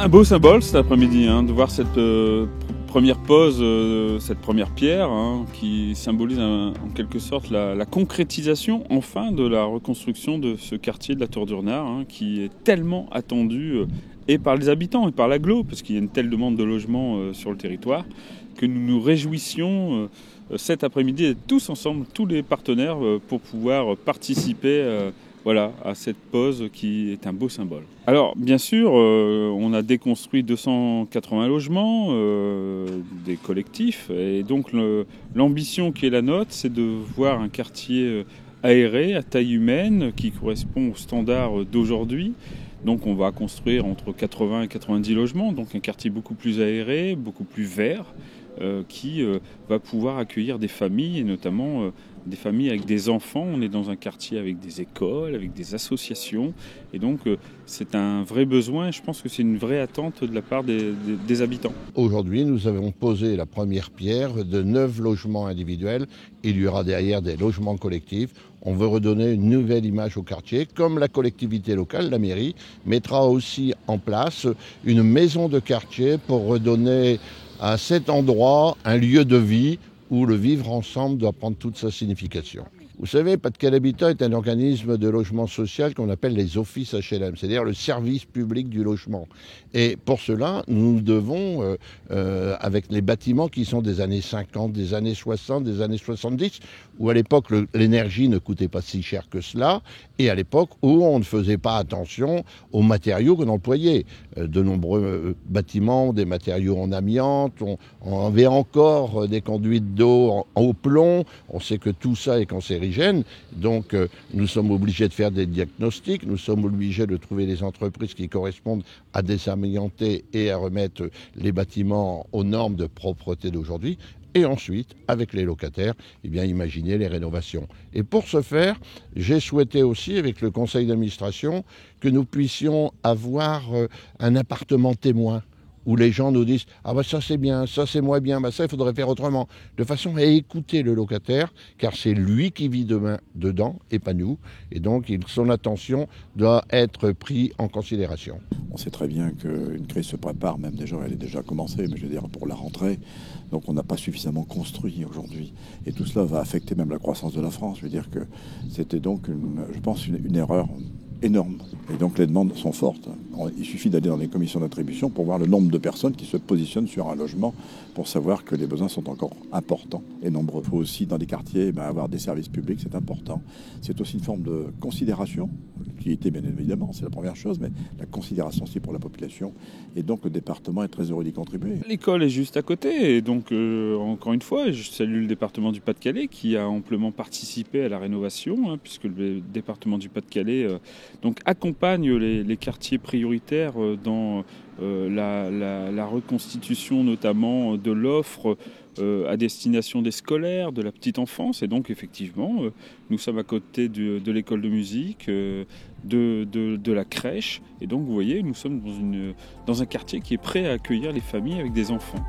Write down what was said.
Un beau symbole cet après-midi, de voir cette première pose, cette première pierre, qui symbolise en quelque sorte la concrétisation enfin de la reconstruction de ce quartier de la Tour d'Urnard, qui est tellement attendu et par les habitants et par l'agglo, parce qu'il y a une telle demande de logement sur le territoire, que nous nous réjouissions cet après-midi d'être tous ensemble, tous les partenaires, pour pouvoir participer à cette pose qui est un beau symbole. Alors, bien sûr, on a déconstruit 280 logements, des collectifs, et donc l'ambition qui est la nôtre, c'est de voir un quartier aéré, à taille humaine, qui correspond aux standards d'aujourd'hui. Donc on va construire entre 80 et 90 logements, donc un quartier beaucoup plus aéré, beaucoup plus vert, qui va pouvoir accueillir des familles, et notamment des familles avec des enfants. On est dans un quartier avec des écoles, avec des associations, et donc c'est un vrai besoin, et je pense que c'est une vraie attente de la part des habitants. Aujourd'hui, nous avons posé la première pierre de 9 logements individuels. Il y aura derrière des logements collectifs. On veut redonner une nouvelle image au quartier, comme la collectivité locale, la mairie, mettra aussi en place une maison de quartier pour redonner à cet endroit un lieu de vie où le vivre ensemble doit prendre toute sa signification. Vous savez, Pas-de-Calais Habitat est un organisme de logement social qu'on appelle les offices HLM, c'est-à-dire le service public du logement. Et pour cela, nous devons, avec les bâtiments qui sont des années 50, des années 60, des années 70, où à l'époque l'énergie ne coûtait pas si cher que cela, et à l'époque où on ne faisait pas attention aux matériaux qu'on employait. De nombreux bâtiments ont des matériaux en amiante, on avait encore des conduites d'eau au plomb, on sait que tout ça est cancérigène. Donc nous sommes obligés de faire des diagnostics, nous sommes obligés de trouver des entreprises qui correspondent à désamianter et à remettre les bâtiments aux normes de propreté d'aujourd'hui. Et ensuite, avec les locataires, imaginer les rénovations. Et pour ce faire, j'ai souhaité aussi, avec le conseil d'administration, que nous puissions avoir un appartement témoin, où les gens nous disent « Ah bah ça c'est bien, ça c'est moins bien, ça il faudrait faire autrement », de façon à écouter le locataire, car c'est lui qui vit demain dedans et pas nous, et donc son attention doit être prise en considération. On sait très bien qu'une crise se prépare, même déjà, elle est déjà commencée, mais je veux dire pour la rentrée, donc on n'a pas suffisamment construit aujourd'hui, et tout cela va affecter même la croissance de la France. Je veux dire que c'était donc, je pense, une erreur énorme. Et donc les demandes sont fortes. Il suffit d'aller dans les commissions d'attribution pour voir le nombre de personnes qui se positionnent sur un logement pour savoir que les besoins sont encore importants et nombreux. Il faut aussi dans les quartiers avoir des services publics, c'est important. C'est aussi une forme de considération, qui était bien évidemment, c'est la première chose, mais la considération aussi pour la population. Et donc le département est très heureux d'y contribuer. L'école est juste à côté, et donc encore une fois, je salue le département du Pas-de-Calais qui a amplement participé à la rénovation, puisque le département du Pas-de-Calais donc accompagne les quartiers prioritaires dans la reconstitution notamment de l'offre à destination des scolaires, de la petite enfance. Et donc effectivement, nous sommes à côté de l'école de musique, de la crèche. Et donc vous voyez, nous sommes dans un quartier qui est prêt à accueillir les familles avec des enfants.